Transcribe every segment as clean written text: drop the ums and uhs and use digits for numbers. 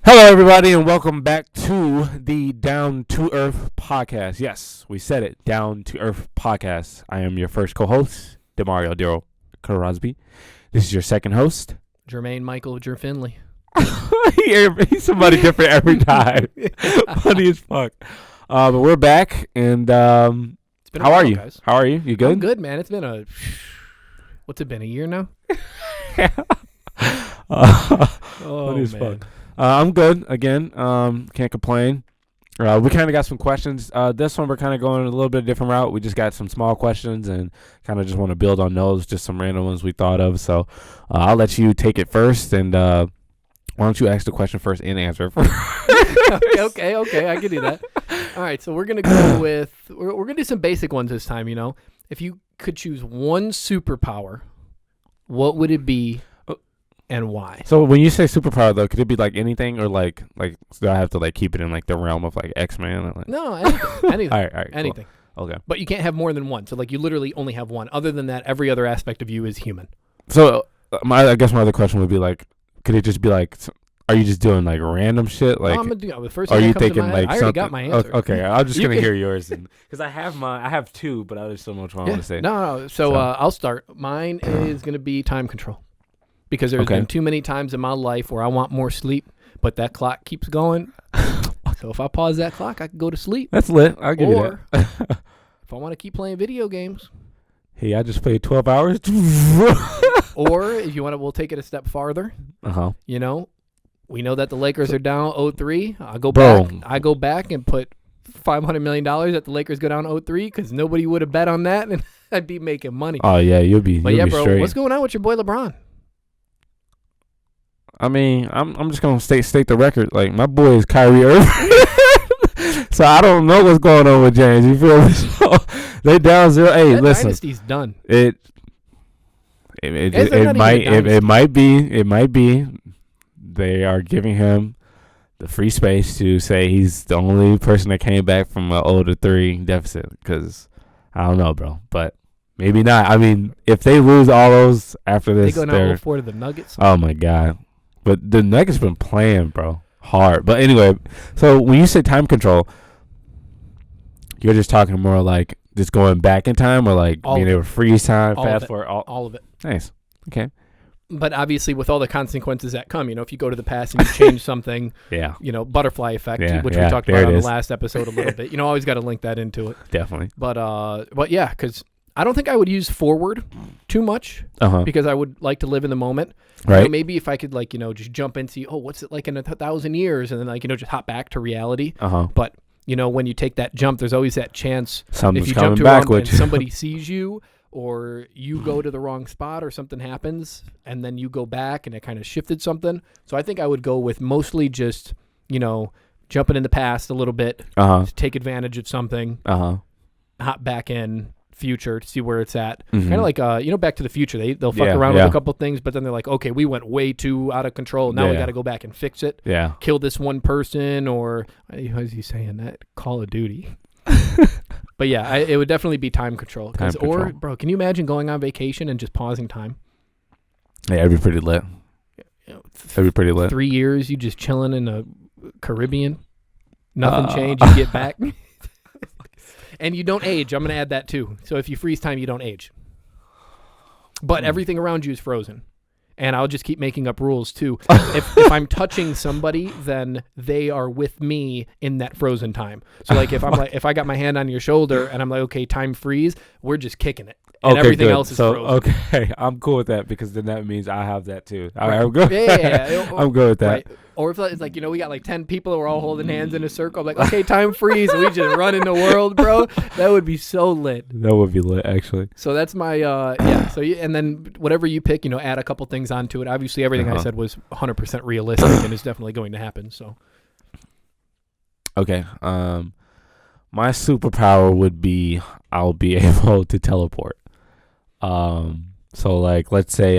Hello, everybody, and welcome back to the Down to Earth podcast. Yes, we said it, Down to Earth podcast. I am your first co-host, Demario Daryl Crosby. This is your second host, Jermaine Michael Finley. He's somebody different every time. Funny as fuck. But we're back, and It's been a how while, are you? Guys. How are you? You good? I'm good, man. It's been what's it been, a year now? Funny as fuck. I'm good again. Can't complain. We kind of got some questions. This one we're kind of going a little bit different route. We just got some small questions and kind of just want to build on those. Just some random ones we thought of. So I'll let you take it first, and why don't you ask the question first and answer it first? Okay. I can do that. All right, so we're gonna go with we're gonna do some basic ones this time. You know, if you could choose one superpower, what would it be? And why? So when you say superpower, though, could it be like anything, or like do I have to like keep it in like the realm of like X-Men? Or, like? No, anything. all right, Anything. Cool. Okay. But you can't have more than one. So like you literally only have one. Other than that, every other aspect of you is human. So I guess my other question would be like, could it just be like, are you just doing like random shit? Like, I'm gonna do the first are thing you that comes to thinking my head. like I already something? got my answer. Okay, I'm just gonna can- hear yours, because I have two, but I just don't know which one I want to say. No. So I'll start. Mine is gonna be time control. Because there's been too many times in my life where I want more sleep, but that clock keeps going. So if I pause that clock, I can go to sleep. That's lit. I'll give you that. If I want to keep playing video games. Hey, I just played 12 hours. Or if you want to, we'll take it a step farther. You know, we know that the Lakers are down 0-3. I go back and put $500 million that the Lakers go down 0-3 because nobody would have bet on that, and I'd be making money. Oh yeah, you'll be. But you'll bro, straight. what's going on with your boy LeBron? I mean, I'm just gonna state the record. Like, my boy is Kyrie Irving. So I don't know what's going on with James. You feel me? So they down 0. Hey, That listen. dynasty's done. It might be. They are giving him the free space to say he's the only person that came back from an 0-3 deficit. Because I don't know, bro, but maybe not. I mean, if they lose all those after this, they go now 0-4 to the Nuggets. Oh my god. But the Nuggets been playing, bro, hard. But anyway, so when you say time control, you're just talking more like just going back in time, or like being able to freeze time, fast forward, all of it. Nice. Okay. But obviously, with all the consequences that come, you know, if you go to the past and you change something, Yeah. you know, butterfly effect, which we talked about on the last episode a little bit. You know, always got to link that into it. Definitely. But yeah, because I don't think I would use forward too much because I would like to live in the moment. Right. You know, maybe if I could, like, you know, just jump and see, what's it like in 1,000 years, and then, like, you know, just hop back to reality. But you know, when you take that jump, there's always that chance something's if you coming jump too back long with and somebody sees you, or you go to the wrong spot, or something happens, and then you go back and it kind of shifted something. So I think I would go with mostly just, you know, jumping in the past a little bit to take advantage of something, hop back in future to see where it's at. Kind of like you know, Back to the Future. They'll fuck around with a couple things, but then they're like, okay, we went way too out of control. Now we got to go back and fix it. Yeah. Kill this one person, or how's he saying that? Call of Duty. But yeah, it would definitely be time control. Or, bro, can you imagine going on vacation and just pausing time? Yeah, it'd be pretty lit. You know, That'd be pretty lit. 3 years, you just chilling in the Caribbean. Nothing changed. You get back. And you don't age. I'm going to add that too. So if you freeze time, you don't age. But everything around you is frozen. And I'll just keep making up rules too. If I'm touching somebody, then they are with me in that frozen time. So like if I got my hand on your shoulder and I'm like, okay, time freeze, we're just kicking it. And everything else is frozen. Okay, I'm cool with that, because then that means I have that too. Right. I'm good. Yeah. I'm good with that. Right. Or if it's like, you know, we got like 10 people and we're all holding hands in a circle. I'm like, okay, time freeze. And we just run in the world, bro. That would be so lit. That would be lit, actually. So that's my, yeah. So and then whatever you pick, you know, add a couple things onto it. Obviously, everything I said was 100% realistic and is definitely going to happen. So. Okay. My superpower would be I'll be able to teleport. So like, let's say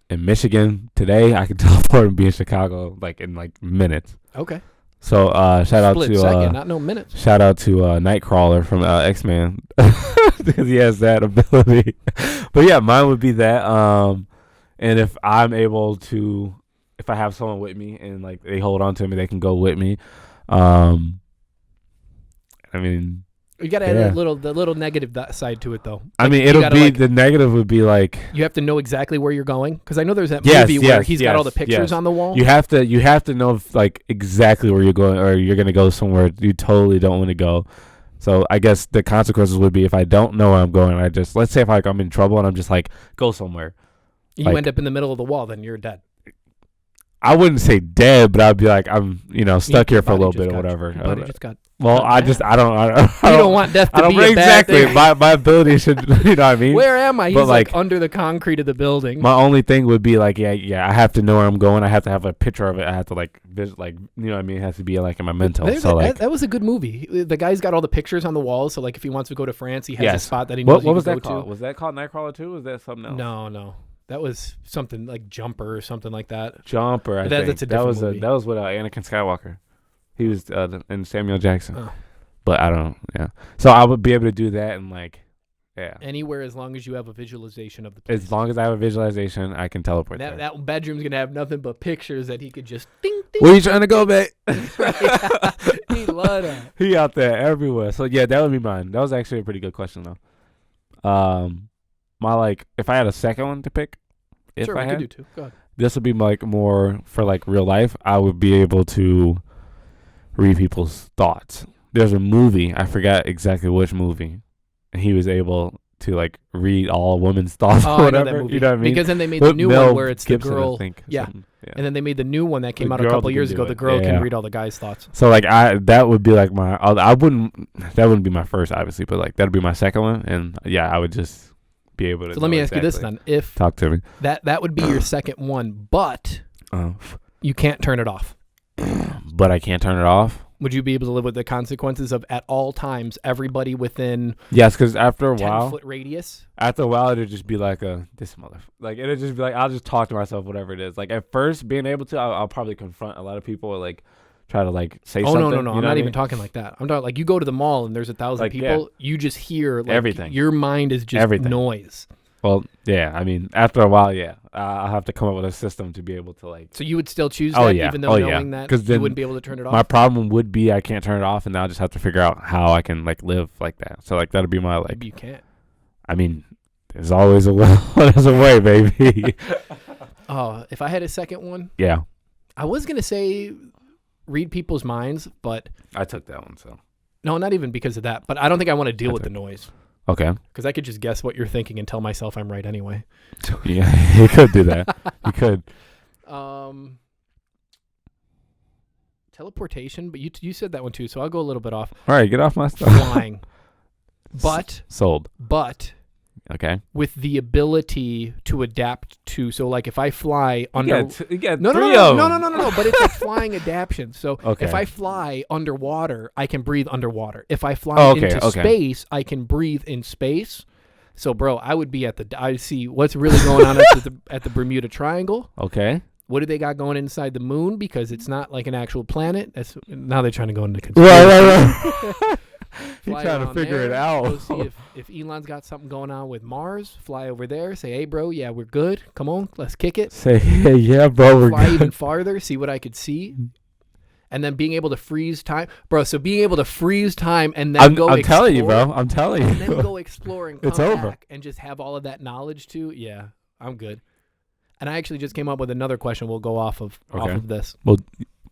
in Michigan today, I can teleport and be in Chicago like in like minutes. Okay. So shout out to second, not no minutes. Shout out to Nightcrawler from X-Men because he has that ability. But yeah, mine would be that. And if if I have someone with me and like they hold on to me, they can go with me. I mean, you got to add the little negative side to it, though. I mean, it'll be the negative would be like you have to know exactly where you're going, because I know there's that movie where he's got all the pictures on the wall. You have to know like exactly where you're going, or you're gonna go somewhere you totally don't want to go. So I guess the consequences would be if I don't know where I'm going, let's say if like I'm in trouble and I'm just like go somewhere. You end up in the middle of the wall, then you're dead. I wouldn't say dead, but I'd be like I'm stuck here for a little bit or whatever. Your just got well, I don't. You don't want death to be a bad thing. My ability should, you know what I mean? Where am I? He's like under the concrete of the building. My only thing would be like, I have to know where I'm going. I have to have a picture of it. I have to you know what I mean? It has to be like in my mental. That was a good movie. The guy's got all the pictures on the walls. So like if he wants to go to France, he has a spot that he knows. What was that called? Was that called Nightcrawler 2? Was that something else? No. That was something like Jumper or something like that. Jumper, I think. That's a different movie. That was with Anakin Skywalker. He was and Samuel Jackson. Oh. But I don't, So I would be able to do that and anywhere as long as you have a visualization of the place. As long as I have a visualization, I can teleport there. That bedroom's going to have nothing but pictures that he could just ding, ding. Where you trying to go, babe? He love that. He out there everywhere. So, that would be mine. That was actually a pretty good question, though. If I had a second one to pick, we could do two. Go ahead. This would be more for real life. I would be able to read people's thoughts. There's a movie, I forgot exactly which movie, and he was able to read all women's thoughts or whatever. I know that movie. You know what I mean? Because then they made the new one where it's Gibson, the girl. I think, yeah. And then they made the new one that came out a couple years ago. The girl can read all the guys' thoughts. So that would be my. That wouldn't be my first, obviously, but that'd be my second one, and I would just be able to. So let me ask you this then: if talk to me, that would be your second one, but you can't turn it off. But I can't turn it off. Would you be able to live with the consequences of at all times everybody within? Yes, because after a while, 10-foot radius. After a while, it'd just be this mother. It'd just be I'll just talk to myself, whatever it is. At first, being able to, I'll probably confront a lot of people or try to say something. Oh no! I'm not even talking like that. I'm talking you go to the mall and there's 1,000 people. Yeah. You just hear everything. Your mind is just everything. Noise. Well, I mean, after a while, I'll have to come up with a system to be able to So you would still choose that, even though knowing that you wouldn't be able to turn it off? My problem would be I can't turn it off, and now I just have to figure out how I can live like that. So that'd be my Maybe you can't. I mean, there's always a way. There's a way, baby. If I had a second one, I was gonna say read people's minds, but I took that one. So no, not even because of that. But I don't think I want to deal with the noise. Okay. Because I could just guess what you're thinking and tell myself I'm right anyway. Yeah, you could do that. You could. Teleportation, but you said that one too, so I'll go a little bit off. All right, get off my stuff. Flying. But. Sold. But. Okay. With the ability to adapt to, so if I fly under, no, but it's a flying adaptation. So if I fly underwater, I can breathe underwater. If I fly into space, I can breathe in space. So, bro, I would be I see what's really going on at the Bermuda Triangle. Okay. What do they got going inside the moon? Because it's not like an actual planet. Now they're trying to go into conspiracy. Right. He's trying to figure it out. Go see if Elon's got something going on with Mars. Fly over there. Say, hey, bro, we're good. Come on, let's kick it. Say, hey, yeah, bro, we're fly good. Even farther. See what I could see. And then being able to freeze time, bro. So being able to freeze time and then go. I'm telling you, bro. I'm telling you. And then go explore and come it's over. back and just have all of that knowledge too. Yeah, I'm good. And I actually just came up with another question. We'll go off of this. Well,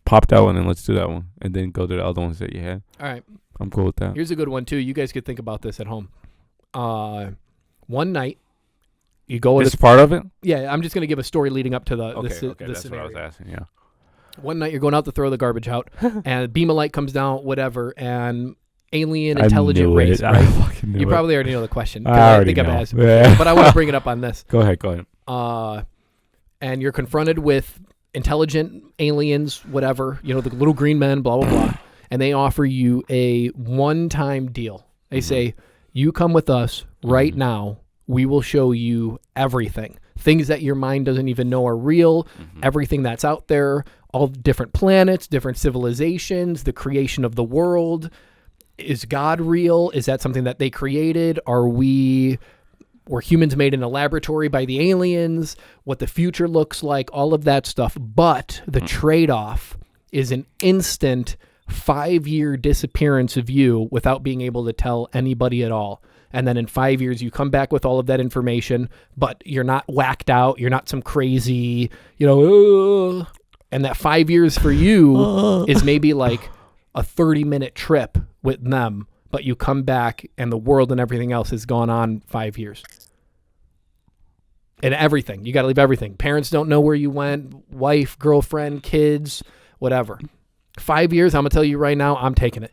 pop that one and let's do that one, and then go to the other ones that you had. All right. I'm cool with that. Here's a good one too. You guys could think about this at home. One night, you go. This is part of it. Yeah, I'm just gonna give a story leading up to the that's scenario. what I was asking. Yeah. One night you're going out to throw the garbage out, and a beam of light comes down, whatever, and alien intelligent race. Right? You probably already know the question. I think I've asked it, but I want to bring it up on this. Go ahead. And you're confronted with intelligent aliens, whatever, the little green men, blah blah blah. And they offer you a one-time deal. They say, you come with us right now. We will show you everything. Things that your mind doesn't even know are real. Everything that's out there. All different planets, different civilizations, the creation of the world. Is God real? Is that something that they created? Are we were humans made in a laboratory by the aliens, what the future looks like, all of that stuff. But the trade-off is an instant 5-year disappearance of you without being able to tell anybody at all. And then in 5 years, you come back with all of that information, but you're not whacked out. You're not some crazy, and that 5 years for you is maybe like a 30-minute trip with them, but you come back and the world and everything else has gone on 5 years. And everything. You got to leave everything. Parents don't know where you went, wife, girlfriend, kids, whatever. 5 years, I'm going to tell you right now, I'm taking it.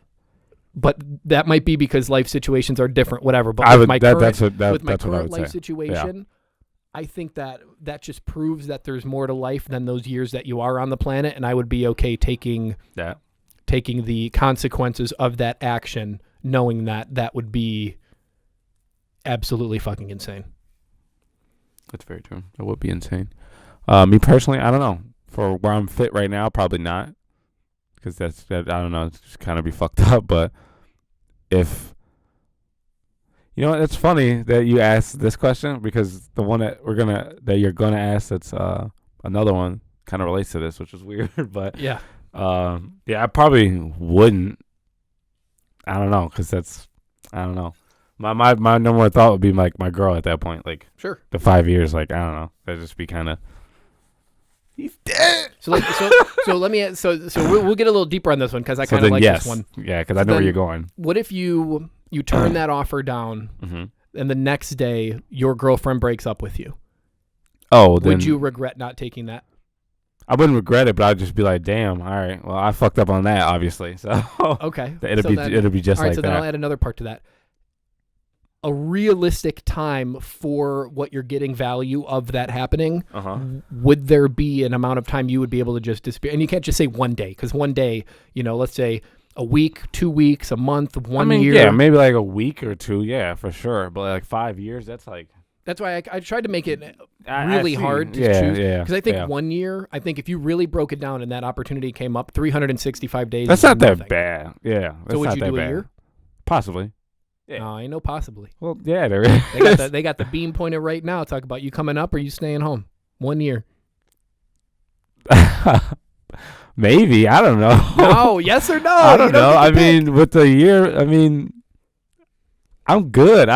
But that might be because life situations are different, whatever. But with my current life situation, I think that just proves that there's more to life than those years that you are on the planet, and I would be okay taking the consequences of that action, knowing that would be absolutely fucking insane. That's very true. That would be insane. Me personally, I don't know. For where I'm fit right now, probably not. Because I don't know, it's just kind of be fucked up. But if, it's funny that you asked this question, because the one that you're gonna ask, that's another one, kind of relates to this, which is weird. But yeah, I probably wouldn't. I don't know, because I don't know. My number one thought would be like my girl at that point. Like, sure, the 5 years, like, I don't know, that'd just be kind of. He's dead. So let me. We'll get a little deeper on this one, because I kind of like this one. Yeah, because I know where you're going. What if you turn that offer down, and the next day your girlfriend breaks up with you? Oh, then would you regret not taking that? I wouldn't regret it, but I'd just be like, "Damn, all right. Well, I fucked up on that, obviously." So okay, it'll be just all right, like so that. Then I'll add another part to that. A realistic time for what you're getting value of that happening, would there be an amount of time you would be able to just disappear? And you can't just say one day, because one day, let's say a week, 2 weeks, a month, 1 year. Yeah, maybe like a week or two, yeah, for sure. But like 5 years, that's like... That's why I tried to make it really hard to choose. Because I think 1 year, I think if you really broke it down and that opportunity came up, 365 days. That's not that bad. Yeah. So would you do a year? Possibly. Yeah. No, I know possibly. Well, yeah, there is. They got the beam pointer right now. Talk about you coming up or you staying home. 1 year. Maybe. I don't know. No, yes or no? I don't know. I mean, with the year, I'm good.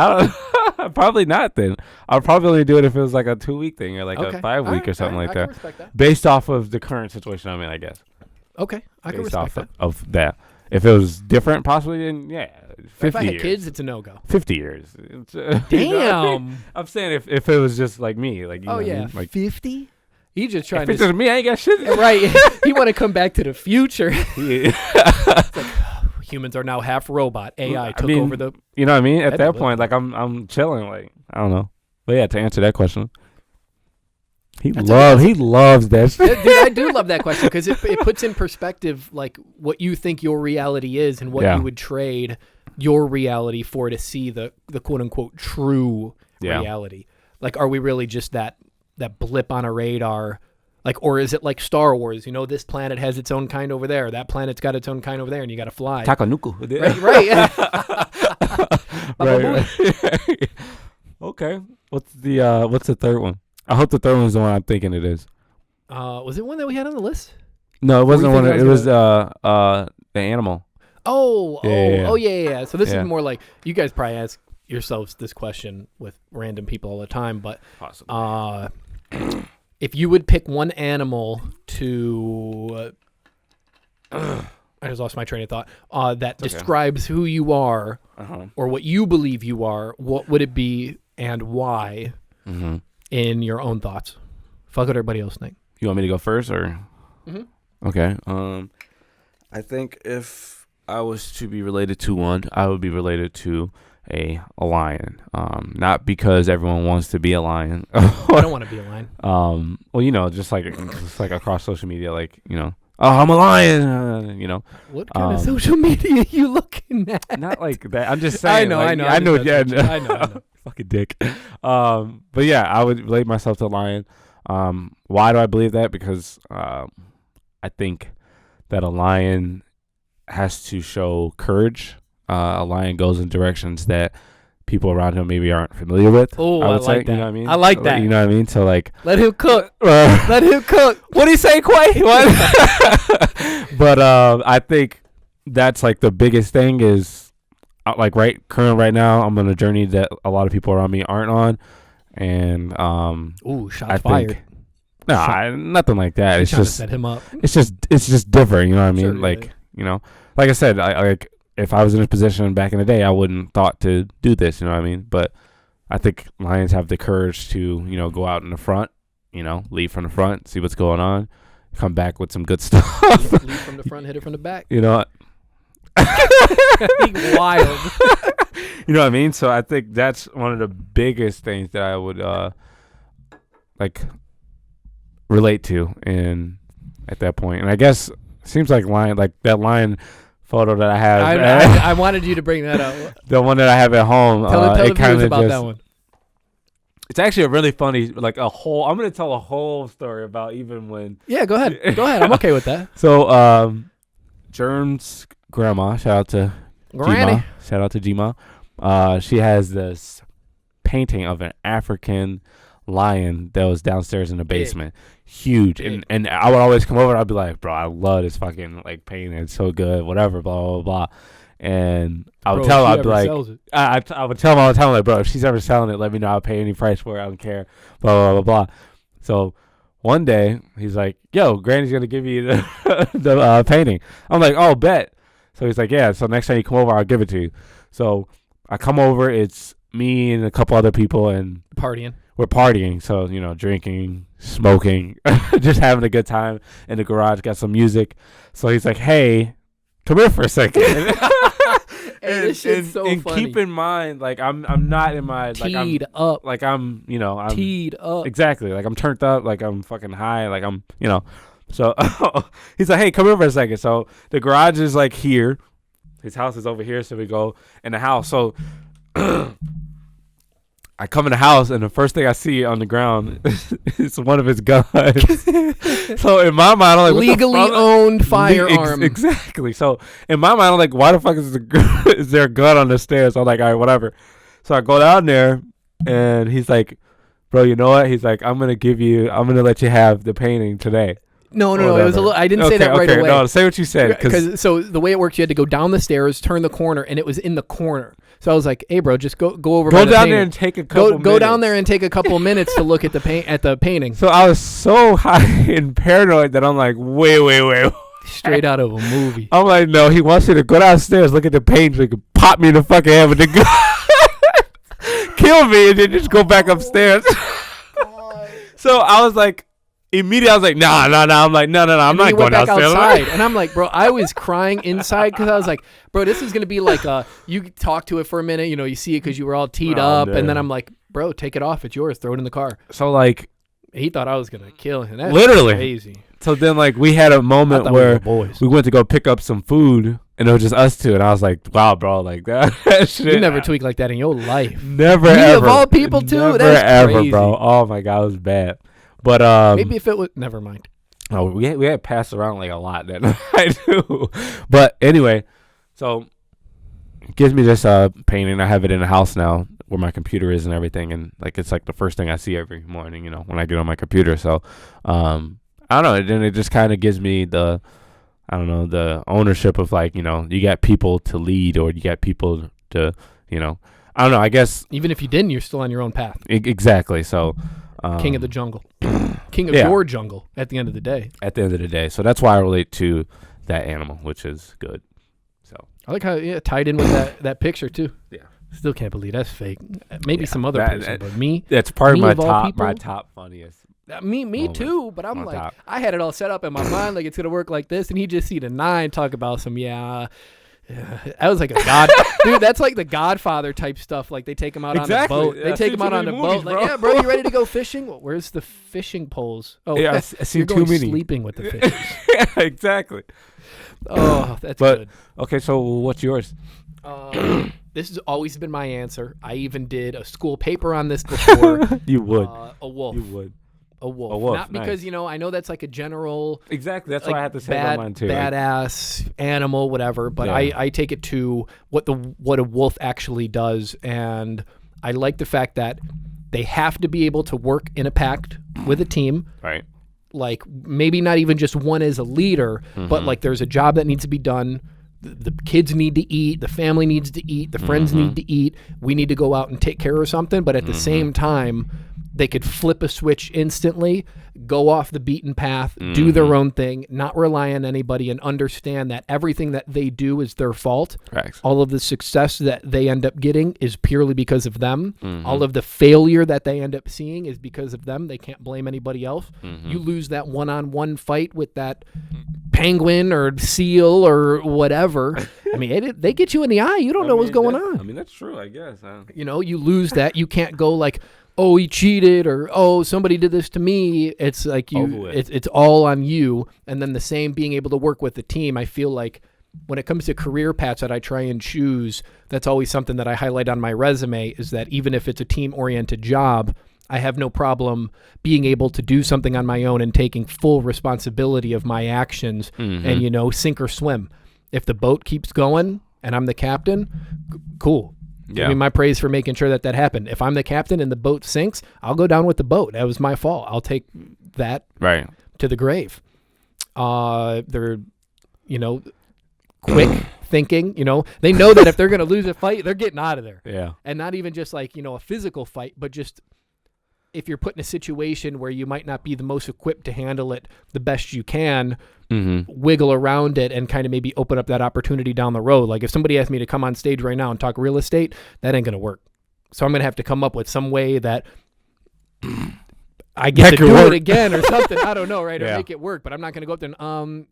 Probably not then. I'll probably only do it if it was like a 2 week thing or like a 5 week or something like that. Respect that. Based off of the current situation I'm in, I guess. Okay. I can respect that. Of that. If it was different, possibly, then 50 if I had years. kids, it's a no-go. 50 years. Damn. I'm saying if it was just like me. Like, you know what I mean? Like 50? He just trying to... If it's just me, I ain't got shit. Right. He want to come back to the future. It's like, humans are now half robot. AI took over the... You know what I mean? At that point, like, I'm chilling. Like, I don't know. But yeah, to answer that question... He loves that shit. Dude, I do love that question, because it puts in perspective like what you think your reality is and what you would trade your reality for to see the quote unquote true reality. Like, are we really just that blip on a radar? Like, or is it like Star Wars? This planet has its own kind over there. That planet's got its own kind over there, and you got to fly. Takanuku. Right. Okay. What's the third one? I hope the third one's the one I'm thinking it is. Was it one that we had on the list? No, it wasn't one. It was the animal. Yeah. So this is more like, you guys probably ask yourselves this question with random people all the time, but possibly. If you would pick one animal to, I just lost my train of thought. That describes who you are, or what you believe you are. What would it be, and why? In your own thoughts. Fuck what everybody else think. You want me to go first, or? Okay. I think if I was to be related to one, I would be related to a lion. Not because everyone wants to be a lion. I don't want to be a lion. Well, just like across social media, like, oh, I'm a lion. What kind of social media are you looking at? Not like that. I'm just saying. I know. I know. Fucking dick. But yeah, I would relate myself to a lion. Why do I believe that? Because I think that a lion has to show courage. A lion goes in directions that people around him maybe aren't familiar with. Oh, I would say, like that. You know what I mean? I like that. You know what I mean? So like, let him cook. Let him cook. What do you say, Quay? What? But I think that's like the biggest thing is like right now I'm on a journey that a lot of people around me aren't on, and ooh, shots I fired. think nothing like that. It's trying just to set him up. It's just different. You know what I mean? Sure, like yeah. you know, like I said, I like if I was in a position back in the day, I wouldn't thought to do this. You know what I mean? But I think lions have the courage to go out in the front. Lead from the front, see what's going on, come back with some good stuff. Lead from the front, hit it from the back. You know what? Wild. You know what I mean? So I think that's one of the biggest things that I would like relate to at that point. And I guess it seems like that lion photo that I have. I wanted you to bring that up. The one that I have at home. Tell the viewers about that one. It's actually a really funny, I'm going to tell a whole story about even when. Yeah, go ahead. I'm okay with that. So, Germ's grandma, shout out to Granny. Shout out to Gma. She has this painting of an African lion that was downstairs in the basement. Huge. And I would always come over and I'd be like, bro, I love this fucking painting. It's so good, whatever, blah, blah, blah. And I would tell her, I'd be like, I would tell him all the time, like, bro, if she's ever selling it, let me know. I'll pay any price for it. I don't care. Blah, blah, blah, blah. So one day he's like, yo, Granny's going to give you the painting. I'm like, oh, bet. So he's like, yeah. So next time you come over, I'll give it to you. So I come over. It's me and a couple other people and partying. We're partying. So, drinking, smoking, just having a good time in the garage, got some music. So he's like, hey, come here for a second. Hey, this shit's so funny. Keep in mind, I'm not in my teed up. I'm teed up. Exactly. I'm turned up. I'm fucking high. I'm. So he's like, hey, come here for a second. So the garage is here. His house is over here. So we go in the house. So I come in the house and the first thing I see on the ground is one of his guns. So in my mind, I'm like, legally owned firearm. Exactly. So in my mind, I'm like, why the fuck is there a gun on the stairs? I'm like, all right, whatever. So I go down there and he's like, bro, you know what? He's like, I'm going to let you have the painting today. No. It was I didn't say that right away. No, say what you said. So the way it works, you had to go down the stairs, turn the corner, and it was in the corner. So I was like, "Hey, bro, just go over. Go down there and take a couple. Go down there and take a couple minutes to look at the painting." So I was so high and paranoid that I'm like, wait. Straight out of a movie. I'm like, no, he wants you to go downstairs, look at the painting, so he can pop me in the fucking head with the gun, kill me, and then just go back upstairs. So I was like. Immediately, I was like, nah. I'm like, no, I'm not going downstairs. Outside, and I'm like, bro, I was crying inside because I was like, bro, this is going to be like you talk to it for a minute, you see it because you were all teed up, and then I'm like, bro, take it off. It's yours. Throw it in the car. So, he thought I was going to kill him. That's literally crazy. So then, we had a moment where we went to go pick up some food, and it was just us two, and I was like, wow, bro, that shit. You never tweak like that in your life. Never, Me ever. of all people, too? Never, That's ever, crazy. bro. Oh, my God, it was bad. But maybe if it was, never mind. Oh, we had passed around a lot that night too. But anyway, so it gives me this painting. I have it in the house now where my computer is and everything, and it's the first thing I see every morning. When I get on my computer. So I don't know. Then it just kind of gives me the ownership of you got people to lead or you got people to I don't know. I guess even if you didn't, you're still on your own path. Exactly. So. King of the jungle. King of your jungle at the end of the day. So that's why I relate to that animal, which is good. So I like how it tied in with that picture too. Yeah. Still can't believe that's fake. Maybe some other person, but me. That's part of my top funniest. Me too, but I'm like, I had it all set up in my mind, it's gonna work like this, and he just see the 9 talk about some I was like a god, dude. That's like the Godfather type stuff. They take him out on the boat. They take him out on the boat. Bro. Yeah, bro, you ready to go fishing? Well, where's the fishing poles? Oh, yeah, I see you're too going many. sleeping with the fish. Yeah, exactly. Oh, that's good. Okay, so what's yours? This has always been my answer. I even did a school paper on this before. You would. A wolf. You would. A wolf. A wolf, Not because, nice. I know that's like a general Exactly. That's like, what I have to say about mine too. badass animal, whatever. But Yeah. I take it to what a wolf actually does. And I like the fact that they have to be able to work in a pact with a team. Right. Like maybe not even just one as a leader, but like there's a job that needs to be done. The kids need to eat. The family needs to eat. The friends need to eat. We need to go out and take care of something. But at the same time, they could flip a switch instantly, go off the beaten path, do their own thing, not rely on anybody, and understand that everything that they do is their fault. Facts. All of the success that they end up getting is purely because of them. All of the failure that they end up seeing is because of them. They can't blame anybody else. You lose that one-on-one fight with that penguin or seal or whatever. I mean, they get you in the eye. You don't know what's going on. I mean, that's true, I guess. You lose that. You can't go like, oh, he cheated, or oh, somebody did this to me. It's like it's all on you. And then the same being able to work with the team. I feel like when it comes to career paths that I try and choose, that's always something that I highlight on my resume, is that even if it's a team-oriented job, I have no problem being able to do something on my own and taking full responsibility of my actions and, sink or swim. If the boat keeps going and I'm the captain, cool. Yeah. Give me my praise for making sure that happened. If I'm the captain and the boat sinks, I'll go down with the boat. That was my fault. I'll take that to the grave. They're, quick thinking, they know that if they're going to lose a fight, they're getting out of there. Yeah. And not even just like, a physical fight, but just if you're put in a situation where you might not be the most equipped to handle it the best you can, wiggle around it and kind of maybe open up that opportunity down the road. Like if somebody asked me to come on stage right now and talk real estate, that ain't going to work. So I'm going to have to come up with some way that I get to do it again or something. I don't know, right? Or make it work. But I'm not going to go up there and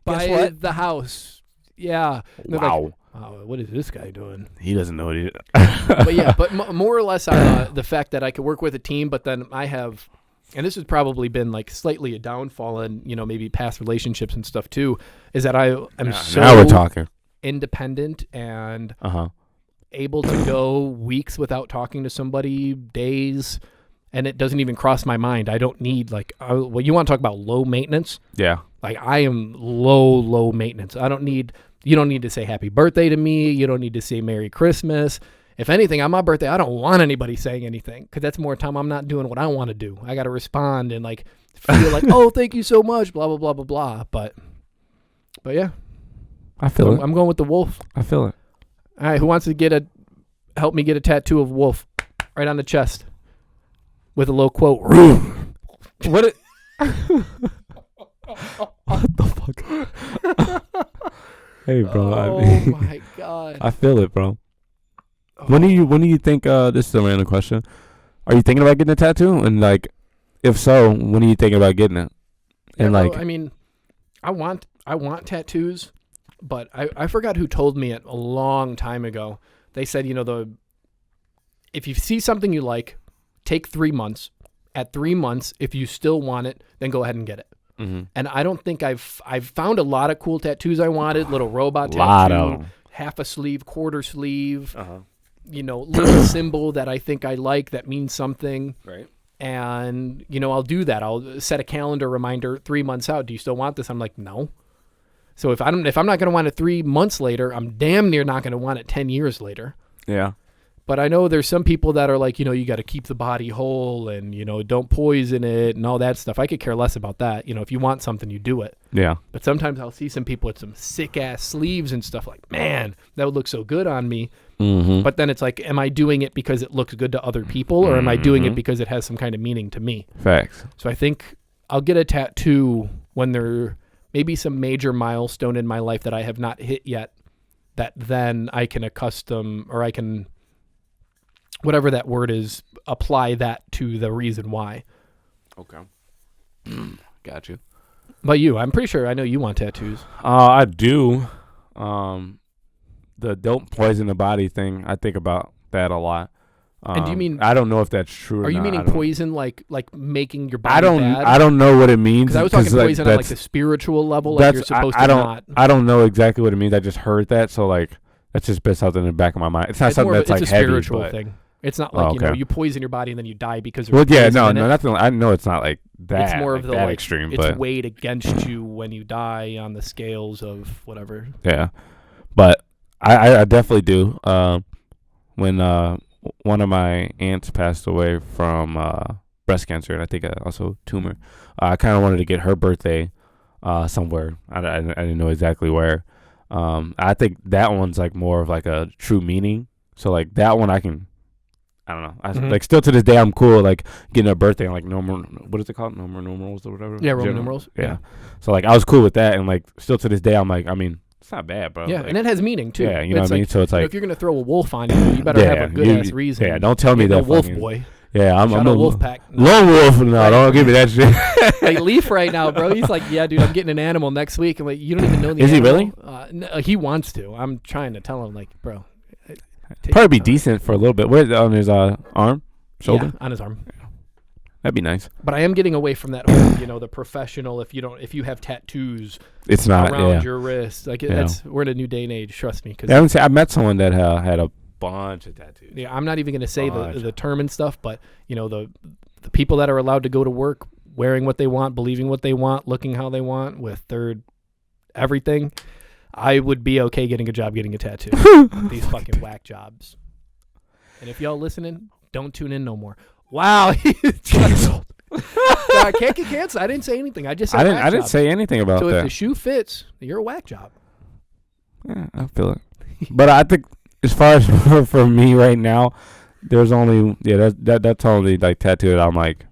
buy the house. Yeah. Wow. Like, what is this guy doing? He doesn't know what he did. but more or less the fact that I could work with a team, but then I have, and this has probably been like slightly a downfall in, maybe past relationships and stuff too, is that I am so now we're talking. Independent and able to go weeks without talking to somebody, days, and it doesn't even cross my mind. I don't need you want to talk about low maintenance? Yeah. Like I am low maintenance. You don't need to say happy birthday to me. You don't need to say Merry Christmas. If anything, on my birthday, I don't want anybody saying anything because that's more time I'm not doing what I want to do. I got to respond and like feel like, oh, thank you so much, blah, blah, blah, blah, blah. But yeah. I feel it. I'm going with the wolf. I feel it. All right, who wants to help me get a tattoo of wolf right on the chest with a little quote? What the fuck? Hey, bro. Oh my god. I feel it, bro. When do you think? This is a random question. Are you thinking about getting a tattoo? And like, if so, when are you thinking about getting it? And I mean, I want tattoos, but I forgot who told me it a long time ago. They said, if you see something you like, take 3 months. At 3 months, if you still want it, then go ahead and get it. And I don't think I've found a lot of cool tattoos I wanted. Little robot tattoo, half a sleeve, quarter sleeve, little symbol that I think I like that means something. Right. And, I'll do that. I'll set a calendar reminder 3 months out. Do you still want this? I'm like, no. So if I'm not going to want it 3 months later, I'm damn near not going to want it 10 years later. Yeah. But I know there's some people that are like, you got to keep the body whole and, don't poison it and all that stuff. I could care less about that. If you want something, you do it. Yeah. But sometimes I'll see some people with some sick-ass sleeves and stuff like, man, that would look so good on me. But then it's like, am I doing it because it looks good to other people or am I doing it because it has some kind of meaning to me? Facts. So I think I'll get a tattoo when there may be some major milestone in my life that I have not hit yet that then I can whatever that word is, apply that to the reason why. Okay. Got you. But I'm pretty sure I know you want tattoos. I do. The don't poison the body thing, I think about that a lot. And do you mean? I don't know if that's true. Are you meaning poison like making your body bad? I don't know what it means. Because I was talking poison on like the spiritual level, like you're supposed to not. I don't know exactly what it means. I just heard that, so like that's just been something in the back of my mind. It's not something that's like a heavy, spiritual thing. It's not like you poison your body and then you die because. Well, yeah, no, nothing. I know it's not like that. It's more of the that extreme. It's but weighed against you when you die on the scales of whatever. Yeah, but I definitely do. When one of my aunts passed away from breast cancer, and I think also tumor, I kind of wanted to get her birthday somewhere. I didn't know exactly where. I think that one's like more of like a true meaning. So like that one I don't know. Like still to this day I'm cool like getting a birthday and like what is it called? Numerals or whatever. Yeah, Roman numerals. Yeah. So like I was cool with that, and like still to this day I'm like, I mean, it's not bad, bro. Yeah, like, and it has meaning too. Yeah, you know what I mean? So it's like if you're gonna throw a wolf on you better have a good ass reason. Yeah, don't tell me that. Wolf boy. Yeah, I'm a wolf pack. Lone wolf. No, don't give me that shit. Like Leaf right now, bro. He's like, yeah, dude, I'm getting an animal next week. I'm like, you don't even know the Is animal. He really? No, he wants to. I'm trying to tell him, like, bro. Probably be decent for a little bit. Where's on his arm, shoulder? Yeah, on his arm. Yeah. That'd be nice. But I am getting away from that whole, the professional. If you have tattoos, it's not around your wrist. Like we're in a new day and age. Trust me. Cause I met someone that had a bunch of tattoos. Yeah, I'm not even gonna say the term and stuff, but the people that are allowed to go to work wearing what they want, believing what they want, looking how they want, with everything. I would be okay getting a job, getting a tattoo. These fucking whack jobs. And if y'all listening, don't tune in no more. Wow, canceled. I can't get canceled. I didn't say anything. I just said I didn't say anything about that. So if the shoe fits, you're a whack job. Yeah, I feel it. But I think as far as for me right now, there's only that's only like tattoo that I'm like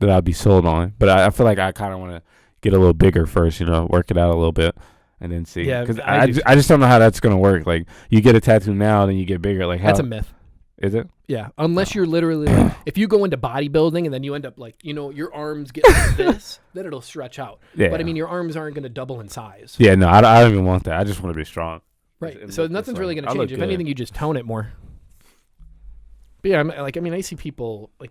that I'd be sold on. But I feel like I kind of want to get a little bigger first, work it out a little bit. And then see. Yeah, because I just don't know how that's going to work. Like, you get a tattoo now, then you get bigger. Like, that's a myth. Is it? Yeah, unless you're literally, like, if you go into bodybuilding and then you end up, like, your arms get like this, then it'll stretch out. Yeah. But, I mean, your arms aren't going to double in size. Yeah, no, I don't even want that. I just want to be strong. Right. So nothing's really going to change. If anything, you just tone it more. But, yeah, I see people, like,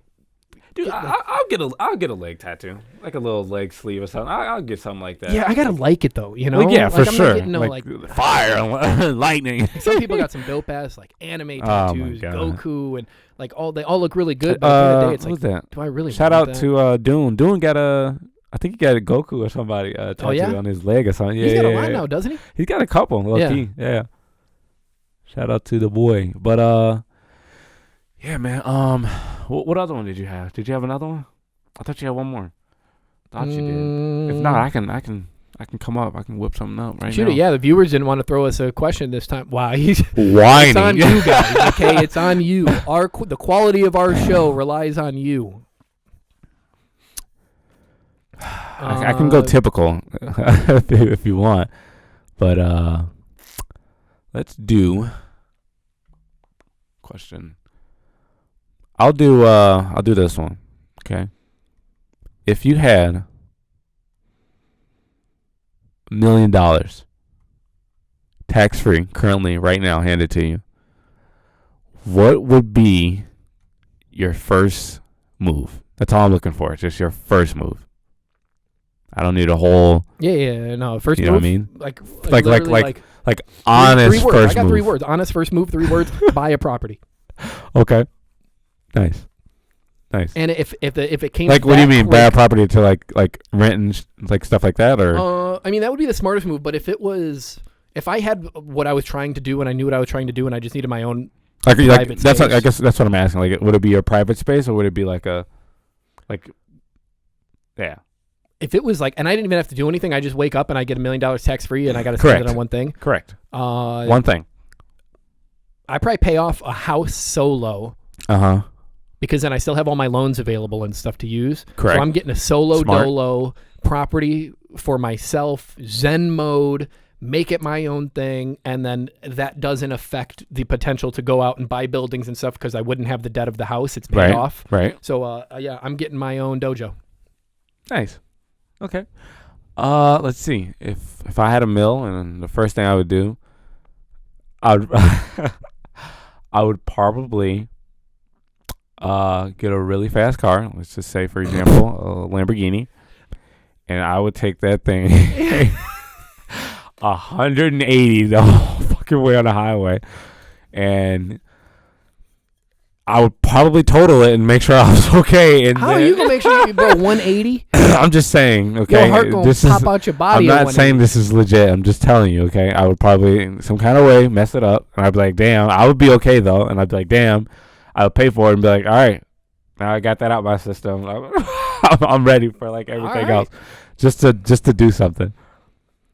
dude, I'll get a leg tattoo, like a little leg sleeve or something. I'll get something like that. Yeah, I gotta like it though, Well, yeah, for sure. I'm not getting fire and lightning. Some people got some dope ass like anime tattoos, Goku, and like they all look really good. But at the end of the day, it's like, that? Do I really? Shout out to Dune. Dune got I think he got a Goku or somebody tattoo on his leg or something. Yeah, he's got a lot now, doesn't he? He's got a couple. Key. Yeah. Shout out to the boy, but yeah, man. What other one did you have? Did you have another one? I thought you had one more. Thought you did. If not, I can come up. I can whip something up right now. Yeah, the viewers didn't want to throw us a question this time. Wow, he's whining. It's on you guys. Okay, it's on you. The quality of our show relies on you. I can go typical if you want, but let's do question. I'll do this one. Okay. If you had $1 million tax free currently right now handed to you, what would be your first move? That's all I'm looking for. It's just your first move. I don't need a whole. Yeah. No, first move. You know what I mean? Like three honest words. first move. I got 3 words. Honest first move. 3 words. Buy a property. Okay. Nice. And if it came like, what do you mean, buy a property to like rent and like stuff like that, or? I mean, that would be the smartest move. But if I had what I was trying to do and I knew what I was trying to do and I just needed my own private space. I guess that's what I'm asking. Like, would it be your private space or would it be yeah? If it was and I didn't even have to do anything, I just wake up and I get $1 million tax free and I got to spend it on one thing. Correct. One thing. I probably pay off a house solo. Because then I still have all my loans available and stuff to use. Correct. So I'm getting a solo dolo property for myself, Zen mode, make it my own thing, and then that doesn't affect the potential to go out and buy buildings and stuff because I wouldn't have the debt of the house. It's paid off. Right. So yeah, I'm getting my own dojo. Nice. Okay. Let's see. If I had $1 million, and the first thing I would do, I would probably get a really fast car. Let's just say, for example, a Lamborghini, and I would take that thing 180 the whole fucking way on the highway, and I would probably total it and make sure I was okay. And how are you gonna make sure you bro 180? I'm just saying, okay. Your heart gonna pop out your body. I'm not saying this is legit. I'm just telling you, okay. I would probably in some kind of way mess it up, and I'd be like, damn. I would be okay though, and I'd be like, damn. I would pay for it and be like, all right, now I got that out my system. I'm ready for like everything else, just to do something.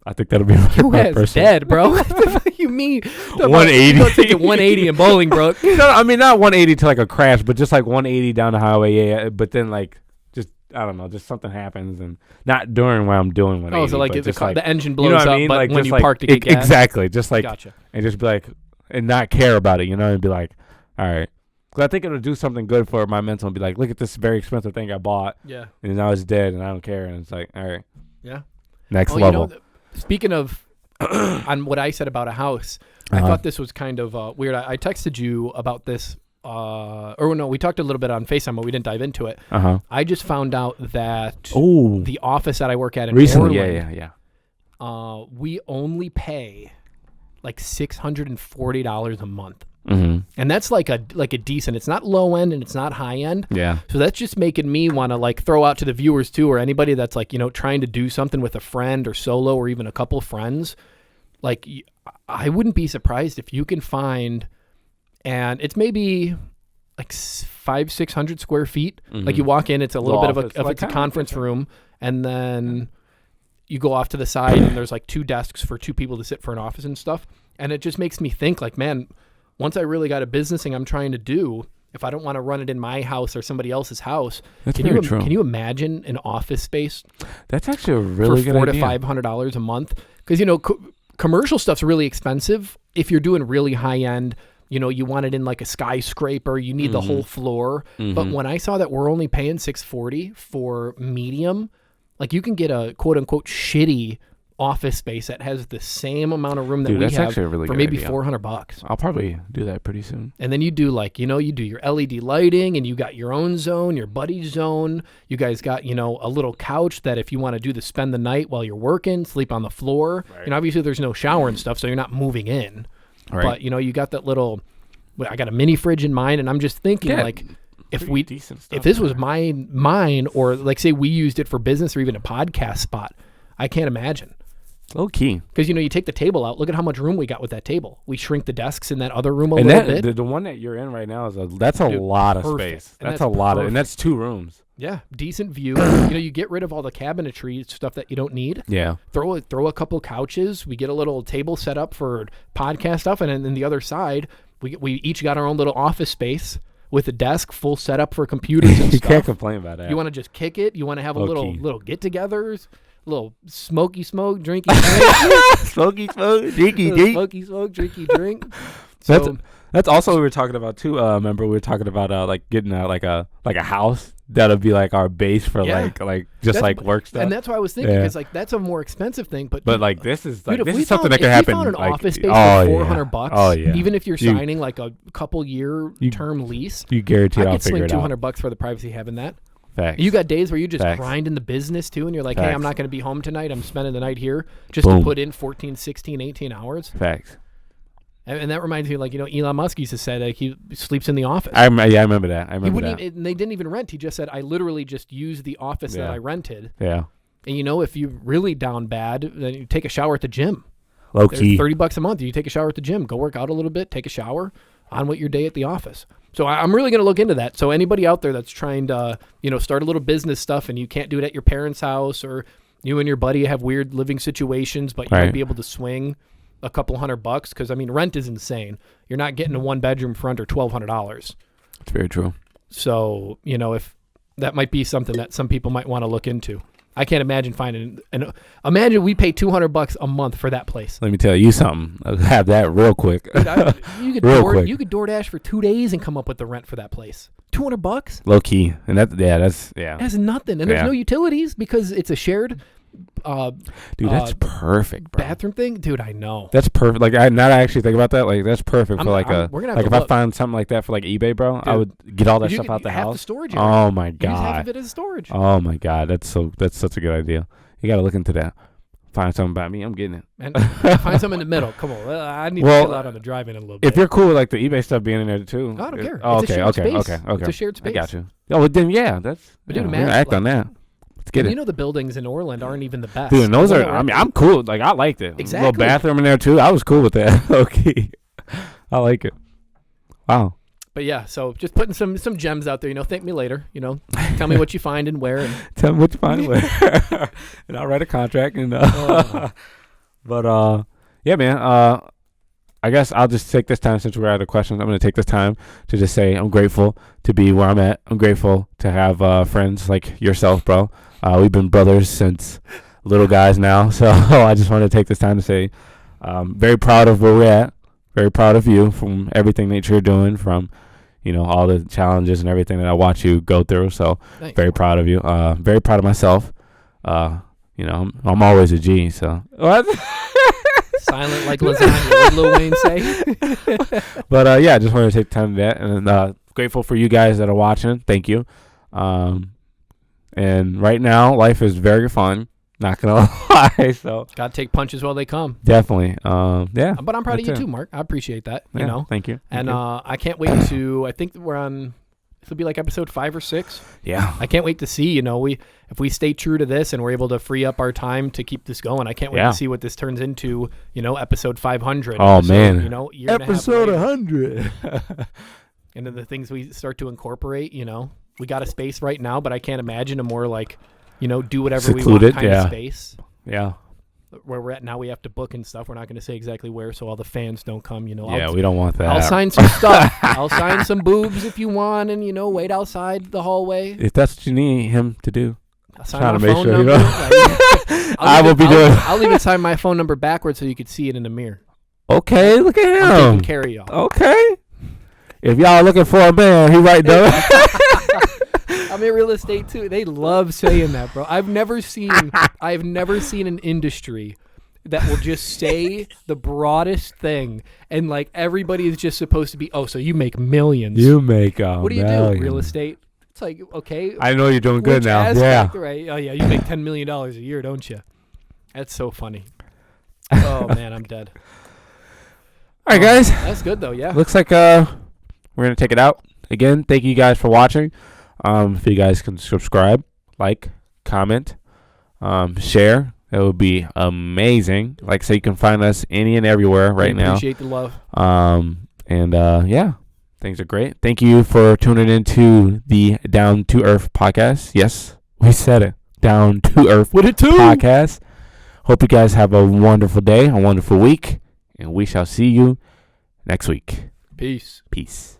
I think that'll be my person. Dead, bro. What do you mean? 180. Don't take it 180 in Bolingbrook. No, I mean not 180 to like a crash, but just like 180 down the highway. Yeah, but then like just I don't know, just something happens and not during when I'm doing 180. Oh, so like the engine blows you know what up, I mean? but like, when you like, park to get gas. Exactly, just like gotcha. And just be like and not care about it, you know, and be like, all right. Because I think it'll do something good for my mental and be like, look at this very expensive thing I bought. Yeah. And now it's dead and I don't care. And it's like, all right. Yeah. Next level. You know, speaking of on what I said about a house, I thought this was kind of weird. I texted you about this, or no, we talked a little bit on FaceTime, but we didn't dive into it. I just found out that the office that I work at in recently, Orland, we only pay like $640 a month. Mm-hmm. And that's like a decent. It's not low end and it's not high end. Yeah. So that's just making me want to like throw out to the viewers too, or anybody that's like, you know, trying to do something with a friend or solo or even a couple friends. Like, I wouldn't be surprised if you can find, and it's maybe like 500-600 square feet. Mm-hmm. Like you walk in, it's a little bit of it's a conference room, and then you go off to the side and there's like 2 desks for 2 people to sit for an office and stuff. And it just makes me think like, man, once I really got a business thing I'm trying to do, if I don't want to run it in my house or somebody else's house, that's very true. Can you imagine an office space? That's actually a really good idea. For $400 to $500 a month, because you know commercial stuff's really expensive. If you're doing really high end, you know, you want it in like a skyscraper, you need the whole floor. Mm-hmm. But when I saw that we're only paying $640 for medium, like you can get a quote unquote shitty office space that has the same amount of room that we have for maybe $400. I'll probably do that pretty soon. And then you do like, you know, you do your LED lighting and you got your own zone, your buddy's zone. You guys got, you know, a little couch that if you want to do spend the night while you're working, sleep on the floor. Right. And obviously there's no shower and stuff, so you're not moving in. Right. But, you know, you got that little, I got a mini fridge in mind, and I'm just thinking like, if this was mine, or like say we used it for business or even a podcast spot, I can't imagine. Low key. Because, you know, you take the table out. Look at how much room we got with that table. We shrink the desks in that other room a little bit. The one that you're in right now, that's a lot of space. That's a lot of, and that's 2 rooms. Yeah, decent view. You know, you get rid of all the cabinetry stuff that you don't need. Yeah. Throw a couple couches. We get a little table set up for podcast stuff, and then the other side, we each got our own little office space with a desk, full setup for computers and you stuff. Can't complain about that. You want to just kick it? You want to have a little get-togethers? Little smoky smoke, drinky drink. Smoky smoke, drinky drink. Smoky smoke, drinky drink. So that's also what we were talking about too. Remember we were talking about like getting like a house that'll be like our base for like like work stuff. And that's what I was thinking, because like that's a more expensive thing. But like this is like dude, this is something that could happen. If we found an like, office space for $400, oh yeah, even if you're signing like a couple year term lease, you guarantee I I'll figure it out. I could swing $200 for the privacy having that. Facts. You got days where you just grind in the business too, and you're like, hey, I'm not going to be home tonight. I'm spending the night here just to put in 14, 16, 18 hours. Facts. And that reminds me, like, you know, Elon Musk used to say that he sleeps in the office. I remember that. And they didn't even rent. He just said, I literally just use the office that I rented. Yeah. And, you know, if you're really down bad, then you take a shower at the gym. Low key. $30 a month. You take a shower at the gym. Go work out a little bit. Take a shower. On with your day at the office. So I'm really going to look into that. So anybody out there that's trying to, you know, start a little business stuff and you can't do it at your parents' house, or you and your buddy have weird living situations, but you might be able to swing a couple $100, because I mean rent is insane. You're not getting a 1-bedroom for under $1,200. That's very true. So, you know, if that might be something that some people might want to look into. I can't imagine finding imagine we pay $200 a month for that place. Let me tell you something. I'll have that real quick. Dude, you could quick. You could DoorDash for 2 days and come up with the rent for that place. $200. Low key, and that's That's nothing, and there's no utilities because it's a shared. Dude, that's perfect, bro. Bathroom thing, dude. I know that's perfect. Like, now that I actually think about that, like that's perfect for like if I find something like that for like eBay, bro, dude, I would get all that stuff out the house. The storage area. Oh my god, use half of it as storage. Oh my god, that's such a good idea. You got to look into that. find something about me, I'm getting it. And find something in the middle. Come on, I need to chill out on the drive-in a little bit. If you're cool with like the eBay stuff being in there too. I don't care. Oh, It's a shared space. It's a shared space. I got you. Oh, well, then that's. But dude, we're gonna act on that. Let's get it. You know the buildings in Orland aren't even the best. Dude, and those are. I mean, I'm cool. Like I liked it. Exactly. A little bathroom in there too. I was cool with that. Okay. I like it. Wow. But yeah, so just putting some gems out there. Thank me later. Tell me what you find and where. And tell me what you find and where. And I'll write a contract. And but yeah, man. I guess I'll just take this time since we're out of questions. I'm going to take this time to just say I'm grateful to be where I'm at. I'm grateful to have friends like yourself, bro. We've been brothers since little guys now. So I just want to take this time to say very proud of where we're at. Very proud of you from everything that you're doing, from all the challenges and everything that I watch you go through. So thanks. Very proud of you. Very proud of myself. I'm always a G. So what? Silent like lasagna. What did Lil Wayne say? But yeah, I just wanted to take time to that, and grateful for you guys that are watching. Thank you. And right now, life is very fun. Not gonna lie. So gotta take punches while they come. Definitely. Yeah. But I'm proud of you too, Mark. I appreciate that. Yeah, Thank you. And I can't wait to. I think we're on. This will be like episode 5 or 6. Yeah. I can't wait to see. If we stay true to this and we're able to free up our time to keep this going, I can't wait to see what this turns into. Episode 500. Oh man. Episode 100. And then the things we start to incorporate. We got a space right now, but I can't imagine a more like. Do whatever Secluded, we want kind of space. Yeah. Where we're at now, we have to book and stuff. We're not going to say exactly where, so all the fans don't come. Yeah, we don't want that. I'll sign some stuff. I'll sign some boobs if you want, and wait outside the hallway. If that's what you need him to do. I'll sign my phone number. I will be doing. I'll even sign my phone number backwards so you could see it in the mirror. Okay, look at him. I'm taking care of y'all. Okay. If y'all looking for a man, he right there. I'm in real estate too. They love saying that, bro. I've never seen an industry that will just say the broadest thing, and like everybody is just supposed to be. Oh, so you make millions? You make what do you do? Real estate? It's like okay. I know you're doing good now. Aspect, yeah. Right. Oh yeah, you make $10 million a year, don't you? That's so funny. Oh man, I'm dead. All right, guys. That's good though. Yeah. Looks like we're gonna take it out again. Thank you guys for watching. If you guys can subscribe, like, comment, share, that would be amazing. Like I say, you can find us any and everywhere right now. Appreciate the love. Yeah, things are great. Thank you for tuning into the Down to Earth podcast. Yes, we said it. Down to Earth podcast. Hope you guys have a wonderful day, a wonderful week, and we shall see you next week. Peace. Peace.